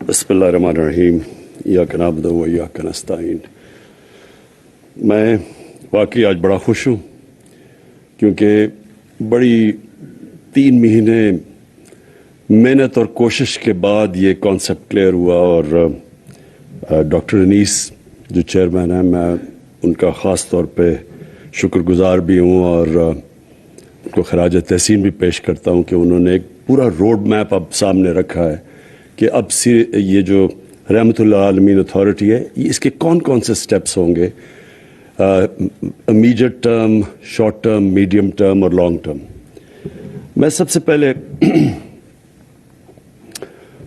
بسم اللہ الرحمن الرحیم ایاک نعبد و ایاک نستعین۔ میں واقعی آج بڑا خوش ہوں کیونکہ بڑی 3 مہینے محنت اور کوشش کے بعد یہ کانسیپٹ کلیئر ہوا، اور ڈاکٹر انیس جو چیئرمین ہیں، میں ان کا خاص طور پہ شکر گزار بھی ہوں اور ان کو خراج تحسین بھی پیش کرتا ہوں کہ انہوں نے ایک پورا روڈ میپ اب سامنے رکھا ہے کہ اب یہ جو رحمت اللہ عالمین اتھارٹی ہے، اس کے کون کون سے سٹیپس ہوں گے، immediate term, short term, medium term اور لانگ ٹرم۔ میں سب سے پہلے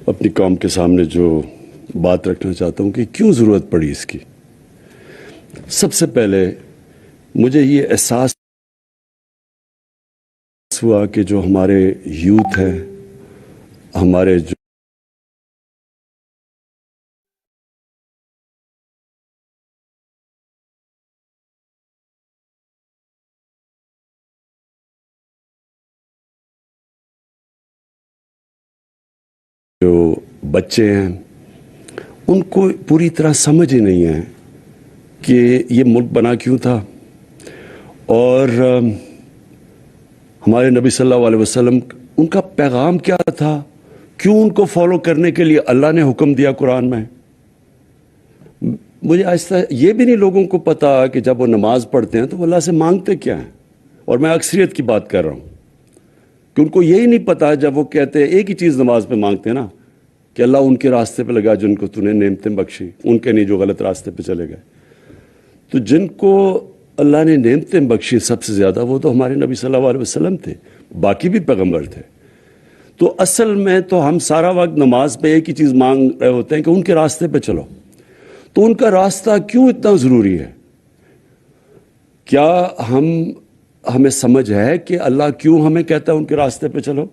اپنی قوم کے سامنے جو بات رکھنا چاہتا ہوں کہ کیوں ضرورت پڑی اس کی۔ سب سے پہلے مجھے یہ احساس ہوا کہ جو ہمارے یوتھ ہے، ہمارے جو بچے ہیں، ان کو پوری طرح سمجھ ہی نہیں ہے کہ یہ ملک بنا کیوں تھا، اور ہمارے نبی صلی اللہ علیہ وسلم ان کا پیغام کیا تھا، کیوں ان کو فالو کرنے کے لیے اللہ نے حکم دیا قرآن میں۔ مجھے آہستہ یہ بھی نہیں لوگوں کو پتا کہ جب وہ نماز پڑھتے ہیں تو وہ اللہ سے مانگتے کیا ہیں، اور میں اکثریت کی بات کر رہا ہوں کہ ان کو یہی نہیں پتا جب وہ کہتے ہیں ایک ہی چیز نماز پہ مانگتے ہیں نا کہ اللہ ان کے راستے پہ لگا جن کو تو نے نعمتیں بخشی، ان کے نہیں جو غلط راستے پہ چلے گئے۔ تو جن کو اللہ نے نعمتیں بخشی سب سے زیادہ وہ تو ہمارے نبی صلی اللہ علیہ وسلم تھے، باقی بھی پیغمبر تھے۔ تو اصل میں تو ہم سارا وقت نماز پہ ایک ہی چیز مانگ رہے ہوتے ہیں کہ ان کے راستے پہ چلو۔ تو ان کا راستہ کیوں اتنا ضروری ہے؟ کیا ہمیں سمجھ ہے کہ اللہ کیوں ہمیں کہتا ہے ان کے راستے پہ چلو؟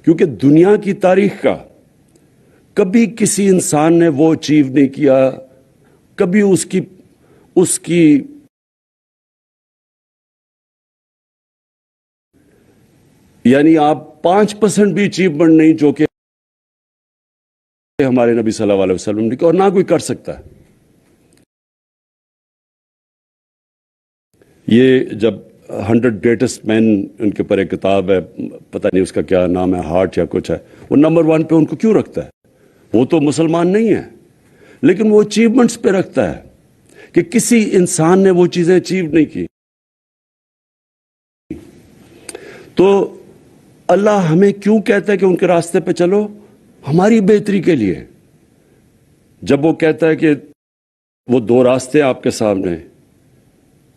کیونکہ دنیا کی تاریخ کا کبھی کسی انسان نے وہ اچیو نہیں کیا، کبھی اس کی یعنی آپ 5% بھی اچیومنٹ نہیں جو کہ ہمارے نبی صلی اللہ علیہ وسلم نے، اور نہ کوئی کر سکتا ہے۔ یہ جب 100 گریٹسٹ مین، ان کے اوپر ایک کتاب ہے، پتہ نہیں اس کا کیا نام ہے، ہارٹ یا کچھ ہے، وہ نمبر 1 پہ ان کو کیوں رکھتا ہے؟ وہ تو مسلمان نہیں ہے، لیکن وہ اچیومنٹس پہ رکھتا ہے کہ کسی انسان نے وہ چیزیں اچیو نہیں کی۔ تو اللہ ہمیں کیوں کہتا ہے کہ ان کے راستے پہ چلو؟ ہماری بہتری کے لیے۔ جب وہ کہتا ہے کہ وہ 2 راستے آپ کے سامنے،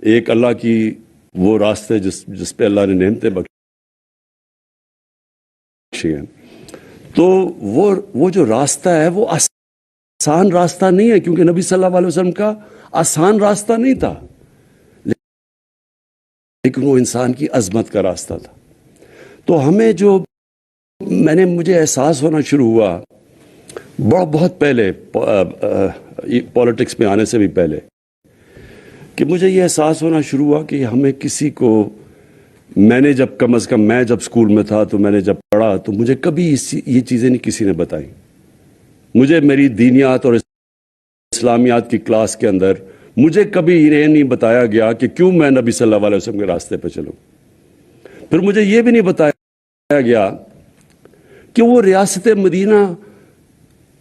ایک اللہ کی وہ راستے جس پہ اللہ نے نعمتیں بخشی ہیں، تو وہ جو راستہ ہے وہ آسان راستہ نہیں ہے، کیونکہ نبی صلی اللہ علیہ وسلم کا آسان راستہ نہیں تھا، لیکن وہ انسان کی عظمت کا راستہ تھا۔ تو ہمیں مجھے احساس ہونا شروع ہوا بہت پہلے، پالیٹکس میں آنے سے بھی پہلے، کہ مجھے یہ احساس ہونا شروع ہوا کہ ہمیں کسی کو، میں نے جب کم از کم میں جب اسکول میں تھا تو میں نے جب پڑھا تو مجھے کبھی یہ چیزیں نہیں کسی نے بتائیں۔ مجھے میری دینیات اور اسلامیات کی کلاس کے اندر مجھے کبھی یہ نہیں بتایا گیا کہ کیوں میں نبی صلی اللہ علیہ وسلم کے راستے پہ چلوں۔ پھر مجھے یہ بھی نہیں بتایا گیا کہ وہ ریاست مدینہ،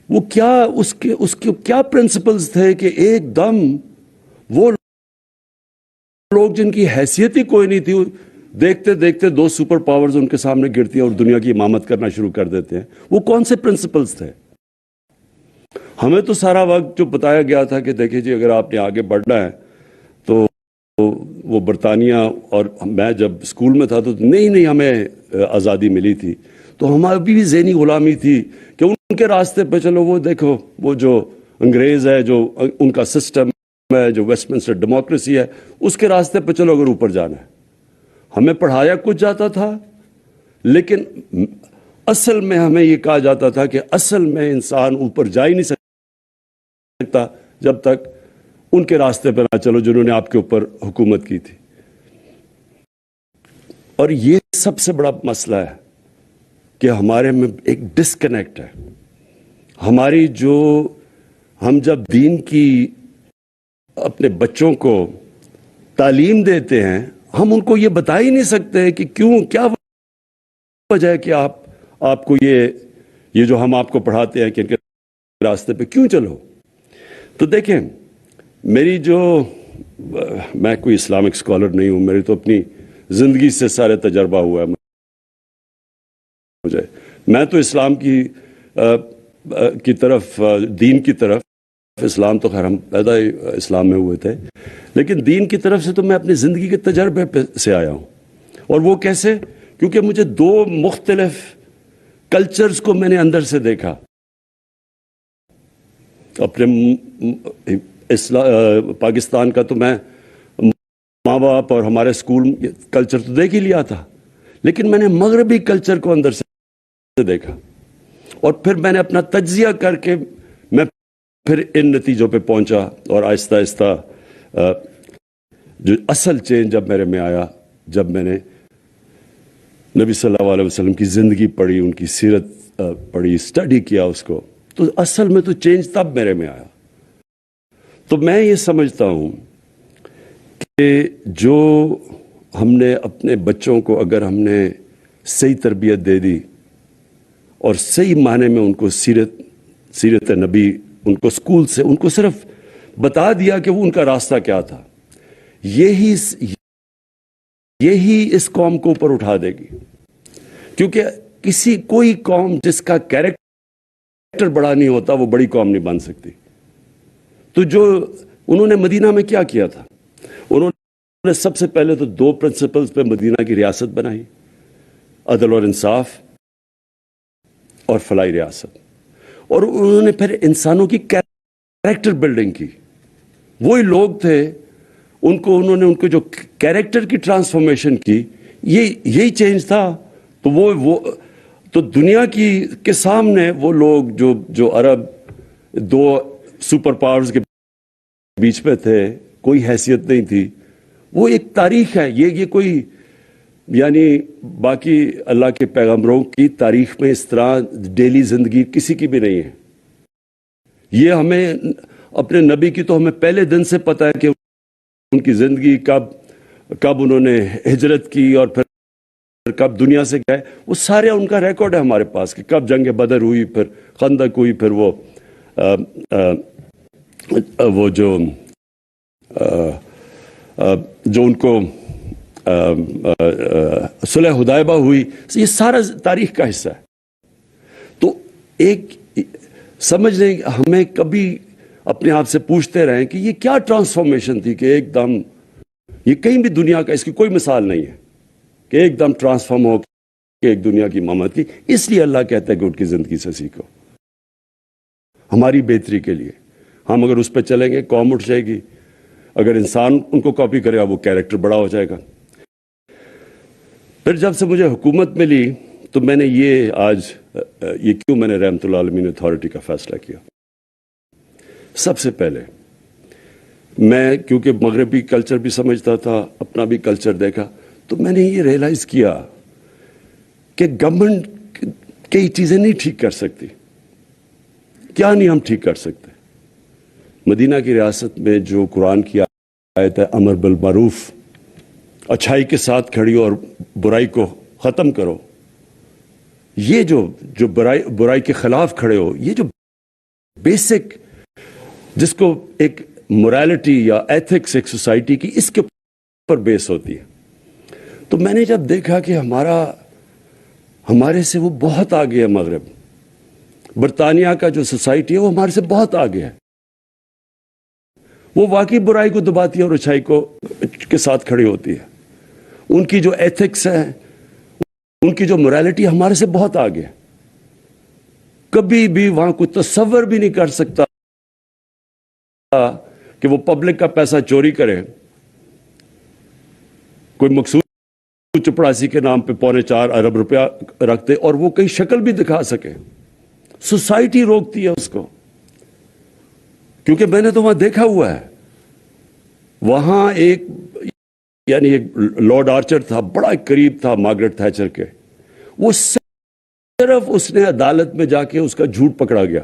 وہ کیا اس کے کیا پرنسپلز تھے کہ ایک دم وہ لوگ جن کی حیثیت ہی کوئی نہیں تھی، دیکھتے دیکھتے 2 سپر پاورز ان کے سامنے گرتی ہیں اور دنیا کی امامت کرنا شروع کر دیتے ہیں۔ وہ کون سے پرنسپلز تھے؟ ہمیں تو سارا وقت جو بتایا گیا تھا کہ دیکھیں جی اگر آپ نے آگے بڑھنا ہے تو وہ برطانیہ، اور میں جب اسکول میں تھا تو نہیں ہمیں آزادی ملی تھی، تو ہماری بھی ذہنی غلامی تھی کہ ان کے راستے پہ چلو۔ وہ دیکھو وہ جو انگریز ہے، جو ان کا سسٹم ہے، جو ویسٹ منسٹر ڈیموکریسی ہے، اس کے راستے پہ چلو اگر اوپر جانا ہے۔ ہمیں پڑھایا کچھ جاتا تھا، لیکن اصل میں ہمیں یہ کہا جاتا تھا کہ اصل میں انسان اوپر جا ہی نہیں سکتا جب تک ان کے راستے پہ نہ چلو جنہوں نے آپ کے اوپر حکومت کی تھی۔ اور یہ سب سے بڑا مسئلہ ہے کہ ہمارے میں ایک ڈسکنیکٹ ہے۔ ہماری جو ہم جب دین کی اپنے بچوں کو تعلیم دیتے ہیں ہم ان کو یہ بتا ہی نہیں سکتے کہ کیوں کیا وجہ ہے کہ آپ کو یہ جو ہم آپ کو پڑھاتے ہیں کہ ان کے راستے پہ کیوں چلو. تو دیکھیں میری جو میں کوئی اسلامک اسکالر نہیں ہوں, میری تو اپنی زندگی سے سارے تجربہ ہوا ہے مجھے. میں تو اسلام کی طرف دین کی طرف, اسلام تو خیر ہم پیدا ہی اسلام میں ہوئے تھے, لیکن دین کی طرف سے تو میں اپنی زندگی کے تجربے سے آیا ہوں. اور وہ کیسے؟ کیونکہ مجھے دو مختلف کلچرز کو میں نے اندر سے دیکھا. اپنے پاکستان کا تو میں ماں باپ اور ہمارے اسکول کلچر تو دیکھ ہی لیا تھا, لیکن میں نے مغربی کلچر کو اندر سے دیکھا اور پھر میں نے اپنا تجزیہ کر کے میں پھر ان نتیجوں پہ پہنچا. اور آہستہ آہستہ جو اصل چینج جب میرے میں آیا, جب میں نے نبی صلی اللہ علیہ وسلم کی زندگی پڑھی, ان کی سیرت پڑھی, اسٹڈی کیا اس کو, تو اصل میں تو چینج تب میرے میں آیا. تو میں یہ سمجھتا ہوں کہ جو ہم نے اپنے بچوں کو اگر ہم نے صحیح تربیت دے دی اور صحیح معنی میں ان کو سیرت نبی ان کو اسکول سے ان کو صرف بتا دیا کہ وہ ان کا راستہ کیا تھا, یہی اس قوم کو اوپر اٹھا دے گی. کیونکہ کوئی قوم جس کا کیریکٹر بڑا نہیں ہوتا وہ بڑی قوم نہیں بن سکتی. تو جو انہوں نے مدینہ میں کیا کیا تھا, انہوں نے سب سے پہلے تو دو پرنسپلز پہ مدینہ کی ریاست بنائی, عدل اور انصاف اور فلاحی ریاست. اور انہوں نے پھر انسانوں کی کیریکٹر بلڈنگ کی. وہی لوگ تھے, انہوں نے ان کو جو کیریکٹر کی ٹرانسفارمیشن کی, یہی چینج تھا. تو وہ تو دنیا کے سامنے وہ لوگ جو عرب دو سپر پاورز کے بیچ پہ تھے, کوئی حیثیت نہیں تھی, وہ ایک تاریخ ہے. یہ کوئی یعنی باقی اللہ کے پیغمبروں کی تاریخ میں اس طرح ڈیلی زندگی کسی کی بھی نہیں ہے. یہ ہمیں اپنے نبی کی تو ہمیں پہلے دن سے پتہ ہے کہ ان کی زندگی کب انہوں نے ہجرت کی اور پھر کب دنیا سے گئے, وہ سارے ان کا ریکارڈ ہے ہمارے پاس کہ کب جنگ بدر ہوئی, پھر خندق ہوئی, پھر وہ جو ان کو صلح حدیبیہ ہوئی, یہ سارا تاریخ کا حصہ ہے. تو ایک سمجھ لیں ہمیں کبھی اپنے آپ سے پوچھتے رہیں کہ یہ کیا ٹرانسفارمیشن تھی کہ ایک دم, یہ کہیں بھی دنیا کا اس کی کوئی مثال نہیں ہے کہ ایک دم ٹرانسفارم ہو کہ ایک دنیا کی امامت کی. اس لیے اللہ کہتا ہے کہ ان کی زندگی سے سیکھو, ہماری بہتری کے لیے. ہم اگر اس پہ چلیں گے قوم اٹھ جائے گی, اگر انسان ان کو کاپی کرے گا وہ کیریکٹر بڑا ہو جائے گا. پھر جب سے مجھے حکومت ملی تو میں نے کیوں میں نے رحمت اللہ عالمین اتھارٹی کا فیصلہ کیا. سب سے پہلے میں کیونکہ مغربی کلچر بھی سمجھتا تھا, اپنا بھی کلچر دیکھا, تو میں نے یہ ریئلائز کیا کہ گورنمنٹ کئی چیزیں نہیں ٹھیک کر سکتی. کیا نہیں ہم ٹھیک کر سکتے؟ مدینہ کی ریاست میں جو قرآن کی آیت ہے امر بالمعروف, اچھائی کے ساتھ کھڑی اور برائی کو ختم کرو, یہ جو برائی کے خلاف کھڑے ہو, یہ جو بیسک جس کو ایک مورالٹی یا ایتھکس ایک سوسائٹی کی اس کے اوپر بیس ہوتی ہے. تو میں نے جب دیکھا کہ ہمارے سے وہ بہت آگے ہے مغرب, برطانیہ کا جو سوسائٹی ہے وہ ہمارے سے بہت آگے ہے. وہ واقعی برائی کو دباتی ہے اور اچھائی کے ساتھ کھڑی ہوتی ہے. ان کی جو ایتھکس ہے, ان کی جو مورالٹی ہمارے سے بہت آگے ہے. کبھی بھی وہاں کوئی تصور بھی نہیں کر سکتا کہ وہ پبلک کا پیسہ چوری کرے, کوئی مقصود چپڑاسی کے نام پہ 4.25 ارب روپیہ رکھتے اور وہ کئی شکل بھی دکھا سکے. سوسائٹی روکتی ہے اس کو, کیونکہ میں نے تو وہاں دیکھا ہوا ہے. وہاں ایک لارڈ آرچر تھا, بڑا قریب تھا مارگریٹ تھیچر کے, وہ صرف اس نے عدالت میں جا کے اس کا جھوٹ پکڑا گیا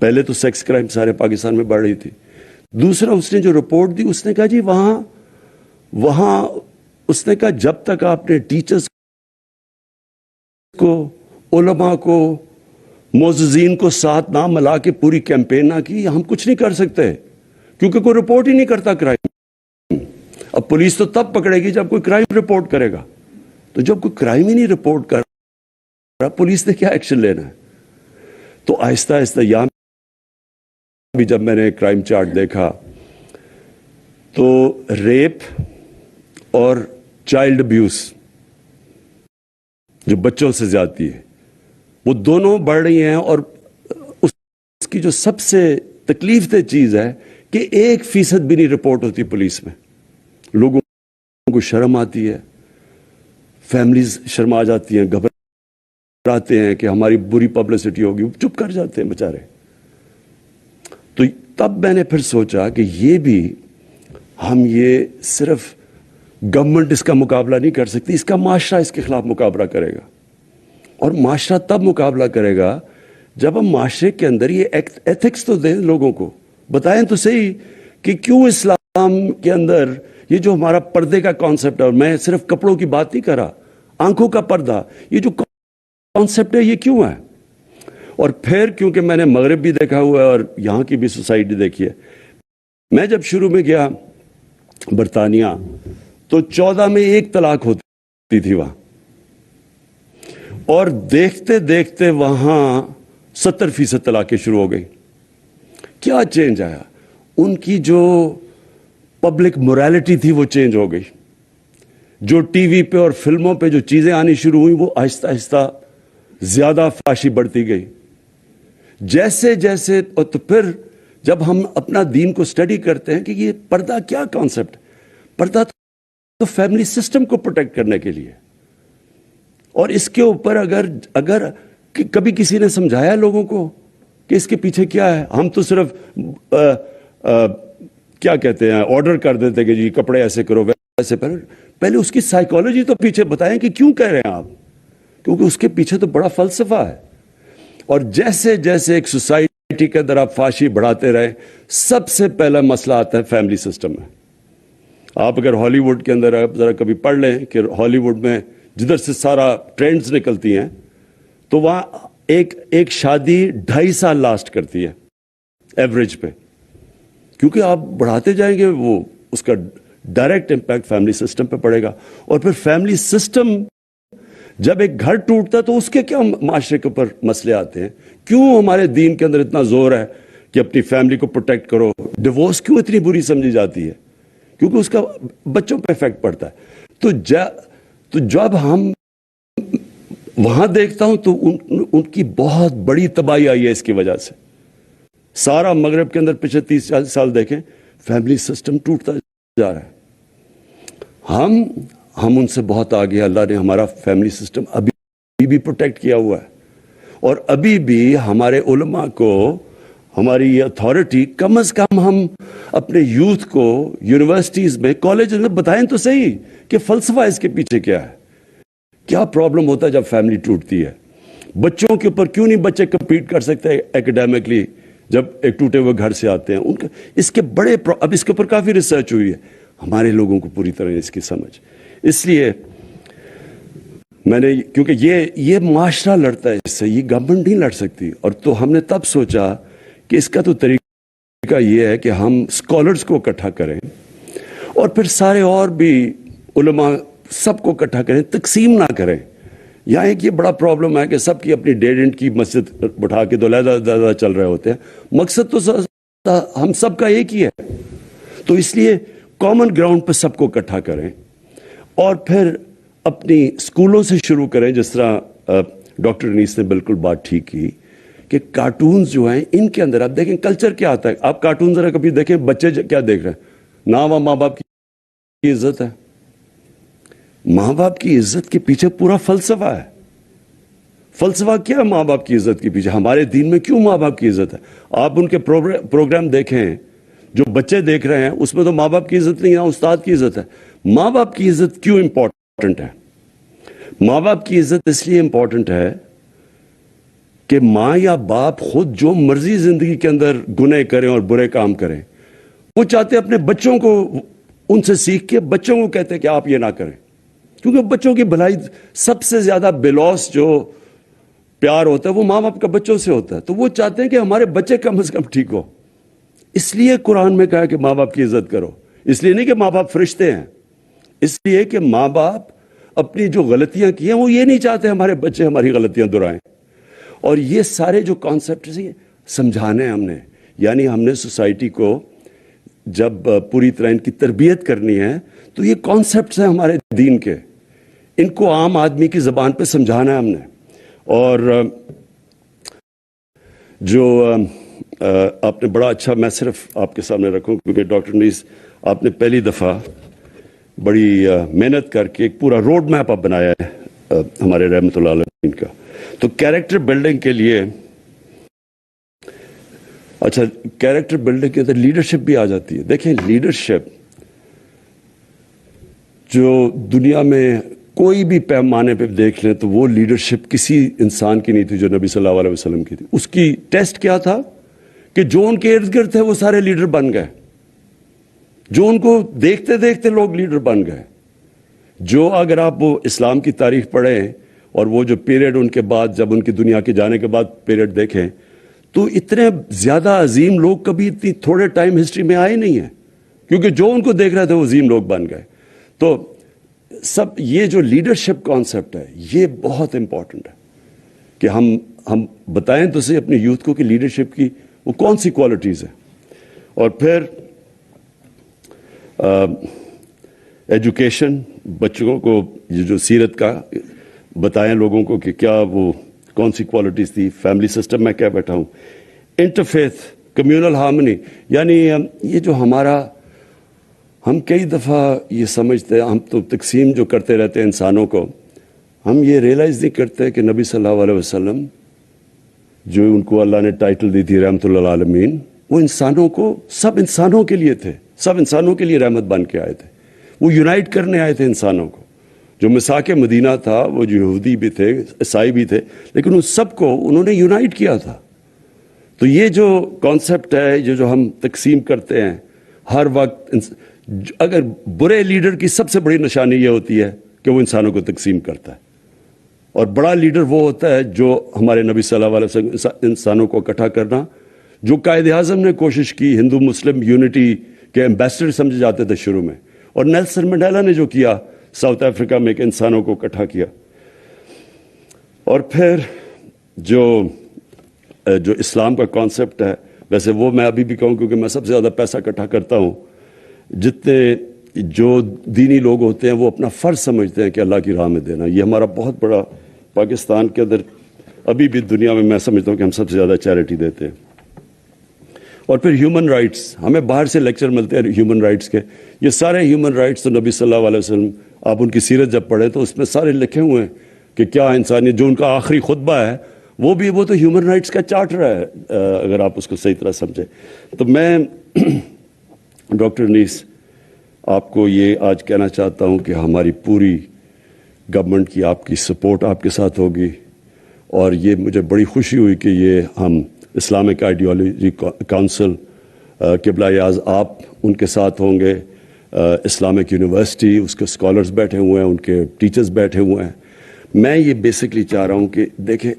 پہلے تو سیکس کرائم سارے پاکستان میں بڑھ رہی تھی. دوسرا اس نے جو رپورٹ دی اس نے کہا جی وہاں اس نے کہا جب تک آپ نے ٹیچرز کو، علماء کو، معززین کو ساتھ نہ ملا کے پوری کیمپین نہ کی، ہم کچھ نہیں کر سکتے، کیونکہ کوئی رپورٹ ہی نہیں کرتا کرائم. اب پولیس تو تب پکڑے گی جب کوئی کرائم رپورٹ کرے گا، تو جب کوئی کرائم ہی نہیں رپورٹ کر رہا پولیس نے کیا ایکشن لینا ہے؟ تو آہستہ آہستہ یہاں بھی جب میں نے کرائم چارٹ دیکھا تو ریپ اور چائلڈ ابیوز جو بچوں سے زیادتی ہے وہ دونوں بڑھ رہی ہیں. اور اس کی جو سب سے تکلیف دہ چیز ہے کہ 1% بھی نہیں رپورٹ ہوتی پولیس میں. لوگوں کو شرم آتی ہے، فیملیز شرما جاتی ہیں، گھبراتے ہیں کہ ہماری بری پبلسٹی ہوگی، چپ کر جاتے ہیں بیچارے. تو تب میں نے پھر سوچا کہ ہم یہ صرف گورنمنٹ اس کا مقابلہ نہیں کر سکتی، اس کا معاشرہ اس کے خلاف مقابلہ کرے گا. اور معاشرہ تب مقابلہ کرے گا جب ہم معاشرے کے اندر یہ ایتھکس تو دیں، لوگوں کو بتائیں تو صحیح کہ کیوں اسلام کے اندر یہ جو ہمارا پردے کا کانسیپٹ ہے، اور میں صرف کپڑوں کی بات نہیں کر رہا، آنکھوں کا پردہ، یہ جو کانسیپٹ ہے یہ کیوں ہے. اور پھر کیونکہ میں نے مغرب بھی دیکھا ہوا ہے اور یہاں کی بھی سوسائٹی دیکھی ہے. میں جب شروع میں گیا برطانیہ تو 14 میں 1 طلاق ہوتی تھی وہاں، اور دیکھتے دیکھتے وہاں 70% طلاقیں شروع ہو گئی. کیا چینج آیا؟ ان کی جو پبلک موریلٹی تھی وہ چینج ہو گئی. جو ٹی وی پہ اور فلموں پہ جو چیزیں آنی شروع ہوئی وہ آہستہ آہستہ زیادہ فحاشی بڑھتی گئی. جیسے جیسے اور تو پھر جب ہم اپنا دین کو اسٹڈی کرتے ہیں کہ یہ پردہ کیا کانسیپٹ، پردہ تو فیملی سسٹم کو پروٹیکٹ کرنے کے لیے. اور اس کے اوپر اگر کبھی کسی نے سمجھایا لوگوں کو کہ اس کے پیچھے کیا ہے، ہم تو صرف کیا کہتے ہیں آرڈر کر دیتے کہ جی کپڑے ایسے کرو ویسے. پہلے اس کی سائیکالوجی تو پیچھے بتائیں کہ کیوں کہہ رہے ہیں آپ، کیونکہ اس کے پیچھے تو بڑا فلسفہ ہے. اور جیسے جیسے ایک سوسائٹی کے اندر آپ فحاشی بڑھاتے رہے، سب سے پہلا مسئلہ آتا ہے فیملی سسٹم میں. آپ اگر ہالی ووڈ کے اندر آپ ذرا کبھی پڑھ لیں کہ ہالی ووڈ میں جدھر سے سارا ٹرینڈز نکلتی ہیں تو وہاں ایک شادی 2.5 سال لاسٹ کرتی ہے ایوریج پہ، کیونکہ آپ بڑھاتے جائیں گے وہ اس کا ڈائریکٹ امپیکٹ فیملی سسٹم پہ پڑے گا. اور پھر فیملی سسٹم جب ایک گھر ٹوٹتا تو اس کے کیا معاشرے کے اوپر مسئلے آتے ہیں. کیوں ہمارے دین کے اندر اتنا زور ہے کہ اپنی فیملی کو پروٹیکٹ کرو؟ ڈیورس کیوں اتنی بری سمجھی جاتی ہے؟ کیونکہ اس کا بچوں پہ افیکٹ پڑتا ہے. تو جب ہم وہاں دیکھتا ہوں تو ان کی بہت بڑی تباہی آئی ہے اس کی وجہ سے. سارا مغرب کے اندر پچھلے 30-40 سال دیکھیں فیملی سسٹم ٹوٹتا جا رہا ہے. ہم ان سے بہت آگے. اللہ نے ہمارا فیملی سسٹم ابھی بھی پروٹیکٹ کیا ہوا ہے، اور ابھی بھی ہمارے علماء کو، ہماری یہ اتھارٹی کم از کم ہم اپنے یوتھ کو یونیورسٹیز میں، کالجز میں بتائیں تو صحیح کہ فلسفہ اس کے پیچھے کیا ہے، کیا پرابلم ہوتا ہے جب فیملی ٹوٹتی ہے. بچوں کے اوپر کیوں نہیں بچے کمپیٹ کر سکتے ایکڈیمکلی جب ایک ٹوٹے ہوئے گھر سے آتے ہیں؟ ان کا اس کے بڑے اب اس کے اوپر کافی ریسرچ ہوئی ہے، ہمارے لوگوں کو پوری طرح اس کی سمجھ. اس لیے میں نے، کیونکہ یہ معاشرہ لڑتا ہے اس سے، یہ گورنمنٹ نہیں لڑ سکتی. اور تو ہم نے تب سوچا کہ اس کا تو طریقہ یہ ہے کہ ہم اسکالرز کو اکٹھا کریں اور پھر سارے اور بھی علماء سب کو اکٹھا کریں، تقسیم نہ کریں. یہاں ایک یہ بڑا پرابلم ہے کہ سب کی اپنی ڈیڈ اینڈ کی مسجد بٹھا کے دو علیحدہ چل رہے ہوتے ہیں. مقصد تو ہم سب کا ایک ہی ہے. تو اس لیے کامن گراؤنڈ پہ سب کو اکٹھا کریں اور پھر اپنی اسکولوں سے شروع کریں. جس طرح ڈاکٹر انیس نے بالکل بات ٹھیک کی کہ کارٹونز جو ہیں ان کے اندر آپ دیکھیں کلچر کیا آتا ہے. آپ کارٹون ذرا کبھی دیکھیں بچے کیا دیکھ رہے ہیں. نہ ماں باپ کی عزت ہے، ماں باپ کی عزت کے پیچھے پورا فلسفہ ہے. فلسفہ کیا ماں باپ کی عزت کے پیچھے؟ ہمارے دین میں کیوں ماں باپ کی عزت ہے؟ آپ ان کے پروگرام دیکھیں جو بچے دیکھ رہے ہیں، اس میں تو ماں باپ کی عزت نہیں ہے، استاد کی عزت ہے. ماں باپ کی عزت کیوں امپورٹنٹ ہے؟ ماں باپ کی عزت اس لیے امپورٹنٹ ہے کہ ماں یا باپ خود جو مرضی زندگی کے اندر گناہ کریں اور برے کام کریں، وہ چاہتے ہیں اپنے بچوں کو ان سے سیکھ کے بچوں کو کہتے ہیں کہ آپ یہ نہ کریں، کیونکہ بچوں کی بھلائی سب سے زیادہ بلوس جو پیار ہوتا ہے وہ ماں باپ کا بچوں سے ہوتا ہے، تو وہ چاہتے ہیں کہ ہمارے بچے کم از کم ٹھیک ہو. اس لیے قرآن میں کہا کہ ماں باپ کی عزت کرو. اس لیے نہیں کہ ماں باپ فرشتے ہیں، اس لیے کہ ماں باپ اپنی جو غلطیاں کی ہیں وہ یہ نہیں چاہتے ہمارے بچے ہماری غلطیاں دہرائیں. اور یہ سارے جو کانسیپٹ سمجھانے ہیں ہم نے، یعنی ہم نے سوسائٹی کو جب پوری طرح ان کی تربیت کرنی ہے تو یہ کانسیپٹس ہیں ہمارے دین کے، ان کو عام آدمی کی زبان پہ سمجھانا ہے ہم نے. اور جو آپ نے بڑا اچھا، میں صرف آپ کے سامنے رکھوں کیونکہ ڈاکٹر انیس آپ نے پہلی دفعہ بڑی محنت کر کے ایک پورا روڈ میپ آپ بنایا ہے ہمارے رحمت اللہ علیہ کا. تو کیریکٹر بلڈنگ کے لیے، اچھا کیریکٹر بلڈنگ کے اندر لیڈرشپ بھی آ جاتی ہے. دیکھیں لیڈرشپ جو دنیا میں کوئی بھی پیمانے پہ دیکھ لیں تو وہ لیڈرشپ کسی انسان کی نہیں تھی جو نبی صلی اللہ علیہ وسلم کی تھی. اس کی ٹیسٹ کیا تھا کہ جو ان کے ارد گرد تھے وہ سارے لیڈر بن گئے، جو ان کو دیکھتے دیکھتے لوگ لیڈر بن گئے. جو اگر آپ وہ اسلام کی تاریخ پڑھیں اور وہ جو پیریڈ ان کے بعد، جب ان کی دنیا کے جانے کے بعد پیریڈ دیکھیں، تو اتنے زیادہ عظیم لوگ کبھی اتنی تھوڑے ٹائم ہسٹری میں آئے نہیں ہیں، کیونکہ جو ان کو دیکھ رہے تھے وہ عظیم لوگ بن گئے. تو سب یہ جو لیڈرشپ کانسیپٹ ہے یہ بہت امپورٹنٹ ہے کہ ہم بتائیں تو صحیح اپنے یوتھ کو کہ لیڈرشپ کی وہ کون سی کوالٹیز ہیں. اور پھر ایجوکیشن، بچوں کو یہ جو سیرت کا بتائیں لوگوں کو کہ کیا وہ کون سی کوالٹیز تھی. فیملی سسٹم میں کیا بیٹھا ہوں. انٹرفیتھ کمیونل ہارمنی، یعنی یہ جو ہمارا، ہم کئی دفعہ یہ سمجھتے ہیں، ہم تو تقسیم جو کرتے رہتے ہیں انسانوں کو، ہم یہ ریئلائز نہیں کرتے کہ نبی صلی اللہ علیہ وسلم جو ان کو اللہ نے ٹائٹل دی تھی رحمت اللہ عالمین، وہ انسانوں کو، سب انسانوں کے لیے تھے، سب انسانوں کے لیے رحمت بن کے آئے تھے. وہ یونائٹ کرنے آئے تھے انسانوں کو. جو مساک مدینہ تھا وہ جو یہودی بھی تھے، عیسائی بھی تھے، لیکن ان سب کو انہوں نے یونائٹ کیا تھا. تو یہ جو کانسیپٹ ہے، یہ جو ہم تقسیم کرتے ہیں ہر وقت، اگر برے لیڈر کی سب سے بڑی نشانی یہ ہوتی ہے کہ وہ انسانوں کو تقسیم کرتا ہے، اور بڑا لیڈر وہ ہوتا ہے جو ہمارے نبی صلی اللہ علیہ وسلم انسانوں کو اکٹھا کرنا. جو قائد اعظم نے کوشش کی، ہندو مسلم یونٹی کے ایمبیسڈر سمجھے جاتے تھے شروع میں، اور نیلسن منڈیلا نے جو کیا ساؤتھ افریقہ میں کہ انسانوں کو اکٹھا کیا. اور پھر جو اسلام کا کانسیپٹ ہے، ویسے وہ میں ابھی بھی کہوں کیونکہ میں سب سے زیادہ پیسہ اکٹھا کرتا ہوں، جتنے جو دینی لوگ ہوتے ہیں وہ اپنا فرض سمجھتے ہیں کہ اللہ کی راہ میں دینا. یہ ہمارا بہت بڑا، پاکستان کے اندر ابھی بھی دنیا میں میں سمجھتا ہوں کہ ہم سب سے زیادہ چیریٹی دیتے ہیں. اور پھر ہیومن رائٹس، ہمیں باہر سے لیکچر ملتے ہیں ہیومن رائٹس کے، یہ سارے ہیومن رائٹس تو نبی صلی اللہ علیہ وسلم، آپ ان کی سیرت جب پڑھیں تو اس میں سارے لکھے ہوئے ہیں کہ کیا انسانیت. جو ان کا آخری خطبہ ہے وہ تو ہیومن رائٹس کا چارٹر ہے، اگر آپ اس کو صحیح طرح سمجھیں. تو میں ڈاکٹر انیس آپ کو یہ آج کہنا چاہتا ہوں کہ ہماری پوری گورنمنٹ کی آپ کی سپورٹ آپ کے ساتھ ہوگی، اور یہ مجھے بڑی خوشی ہوئی کہ یہ ہم اسلامک آئیڈیالوجی کونسل قبلہ اعظم آپ ان کے ساتھ ہوں گے، اسلامک یونیورسٹی اس کے اسکالرز بیٹھے ہوئے ہیں، ان کے ٹیچرز بیٹھے ہوئے ہیں. میں یہ بیسکلی چاہ رہا ہوں کہ دیکھیں،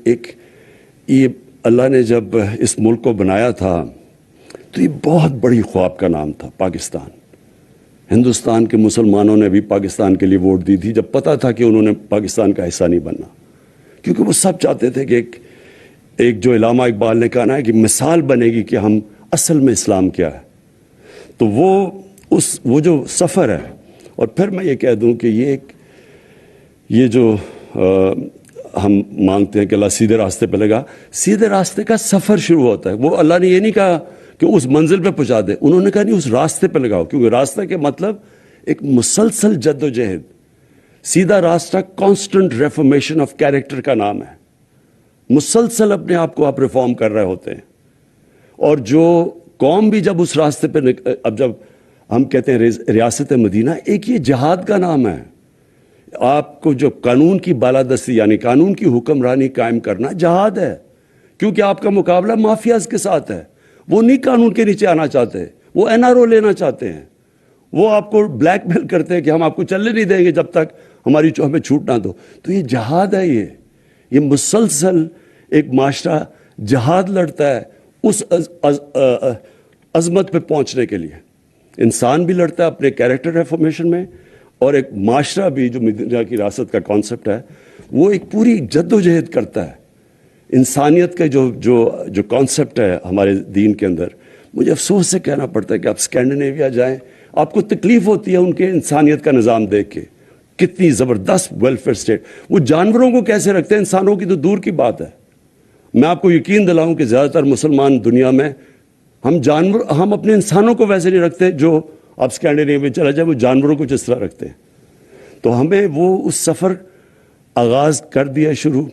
یہ اللہ نے جب اس ملک کو بنایا تھا تو یہ بہت بڑی خواب کا نام تھا پاکستان. ہندوستان کے مسلمانوں نے بھی پاکستان کے لیے ووٹ دی تھی جب پتہ تھا کہ انہوں نے پاکستان کا حصہ نہیں بننا، کیونکہ وہ سب چاہتے تھے کہ ایک جو علامہ اقبال نے کہا ہے کہ مثال بنے گی کہ ہم اصل میں اسلام کیا ہے. تو وہ جو سفر ہے، اور پھر میں یہ کہہ دوں کہ یہ جو ہم مانگتے ہیں کہ اللہ سیدھے راستے پہ لگا، سیدھے راستے کا سفر شروع ہوتا ہے. وہ اللہ نے یہ نہیں کہا کہ اس منزل پہ پہنچا دے، انہوں نے کہا نہیں، اس راستے پہ لگاؤ، کیونکہ راستہ کے مطلب ایک مسلسل جد و جہد. سیدھا راستہ کانسٹنٹ ریفارمیشن آف کیریکٹر کا نام ہے. مسلسل اپنے آپ کو آپ ریفارم کر رہے ہوتے ہیں. اور جو قوم بھی جب اس راستے پہ اب جب ہم کہتے ہیں ریاست مدینہ، ایک یہ جہاد کا نام ہے. آپ کو جو قانون کی بالادستی یعنی قانون کی حکمرانی قائم کرنا جہاد ہے. کیونکہ آپ کا مقابلہ مافیاز کے ساتھ ہے. وہ نہیں قانون کے نیچے آنا چاہتے, وہ NRO لینا چاہتے ہیں. وہ آپ کو بلیک میل کرتے ہیں کہ ہم آپ کو چلنے نہیں دیں گے جب تک ہمیں چھوٹ نہ دو. تو یہ جہاد ہے, یہ مسلسل ایک معاشرہ جہاد لڑتا ہے اس عظمت پہ پہنچنے کے لیے. انسان بھی لڑتا ہے اپنے کیریکٹر ریفارمیشن میں, اور ایک معاشرہ بھی جو مدینہ کی ریاست کا کانسیپٹ ہے وہ ایک پوری جد و جہد کرتا ہے. انسانیت کا جو کانسیپٹ ہے ہمارے دین کے اندر, مجھے افسوس سے کہنا پڑتا ہے کہ آپ اسکینڈینیویا جائیں, آپ کو تکلیف ہوتی ہے ان کے انسانیت کا نظام دیکھ کے. کتنی زبردست ویلفیئر اسٹیٹ. وہ جانوروں کو کیسے رکھتے ہیں, انسانوں کی تو دور کی بات ہے. میں آپ کو یقین دلاؤں کہ زیادہ تر مسلمان دنیا میں ہم اپنے انسانوں کو ویسے نہیں رکھتے جو آپ اسکینڈینیویا میں چلا جائے وہ جانوروں کو جس طرح رکھتے ہیں. تو ہمیں وہ اس سفر آغاز کر دیا شروع.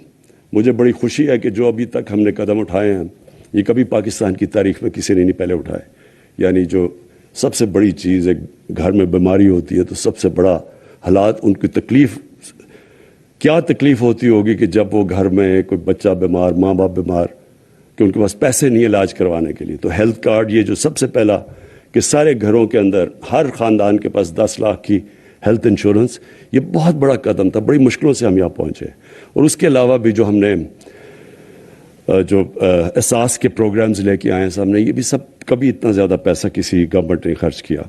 مجھے بڑی خوشی ہے کہ جو ابھی تک ہم نے قدم اٹھائے ہیں یہ کبھی پاکستان کی تاریخ میں کسی نے نہیں پہلے اٹھائے. یعنی جو سب سے بڑی چیز ایک گھر میں بیماری ہوتی ہے تو سب سے بڑا حالات, ان کی تکلیف کیا تکلیف ہوتی ہوگی کہ جب وہ گھر میں کوئی بچہ بیمار, ماں باپ بیمار, کہ ان کے پاس پیسے نہیں علاج کروانے کے لیے. تو ہیلتھ کارڈ, یہ جو سب سے پہلا کہ سارے گھروں کے اندر ہر خاندان کے پاس 10 لاکھ کی ہیلتھ انشورنس, یہ بہت بڑا قدم تھا. بڑی مشکلوں سے ہم یہاں پہنچے. اور اس کے علاوہ بھی جو ہم نے جو احساس کے پروگرامز لے کے آئے ہیں سامنے, یہ بھی سب کبھی اتنا زیادہ پیسہ کسی گورنمنٹ نے خرچ کیا.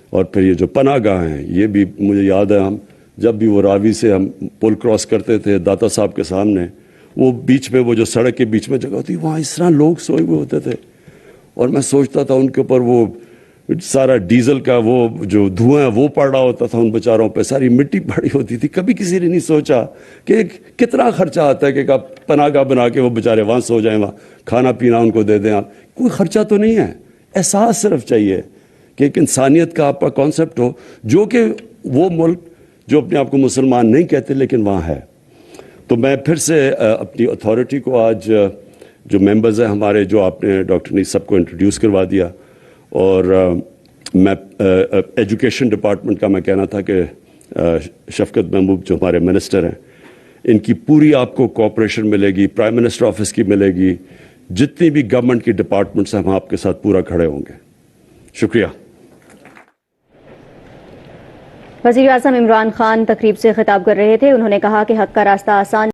اور پھر یہ جو پناہ گاہ ہیں, یہ بھی مجھے یاد ہے, ہم جب بھی وہ راوی سے ہم پل کراس کرتے تھے داتا صاحب کے سامنے, وہ بیچ میں وہ جو سڑک کے بیچ میں جگہ ہوتی, وہاں اس طرح لوگ سوئے ہوئے ہوتے تھے. اور میں سوچتا تھا ان کے اوپر وہ سارا ڈیزل کا وہ جو دھواں ہے وہ پڑ رہا ہوتا تھا, ان بیچاروں پہ ساری مٹی پڑی ہوتی تھی. کبھی کسی نے نہیں سوچا کہ کتنا خرچہ آتا ہے کہ آپ پناہ گاہ بنا کے وہ بیچارے وہاں سو جائیں, وہاں کھانا پینا ان کو دے دیں. آپ کوئی خرچہ تو نہیں ہے, احساس صرف چاہیے کہ ایک انسانیت کا آپ کا کانسیپٹ ہو, جو کہ وہ ملک جو اپنے آپ کو مسلمان نہیں کہتے لیکن وہاں ہے. تو میں پھر سے اپنی اتھارٹی کو آج جو ممبرز ہیں ہمارے, جو آپ نے ڈاکٹر نے سب کو انٹروڈیوس کروا دیا, اور میں ایجوکیشن ڈپارٹمنٹ کا میں کہنا تھا کہ شفقت محبوب جو ہمارے منسٹر ہیں, ان کی پوری آپ کو کوآپریشن ملے گی, پرائم منسٹر آفس کی ملے گی, جتنی بھی گورنمنٹ کی ڈپارٹمنٹس ہیں ہم آپ کے ساتھ پورا کھڑے ہوں گے. شکریہ. وزیر اعظم عمران خان تقریب سے خطاب کر رہے تھے. انہوں نے کہا کہ حق کا راستہ آسان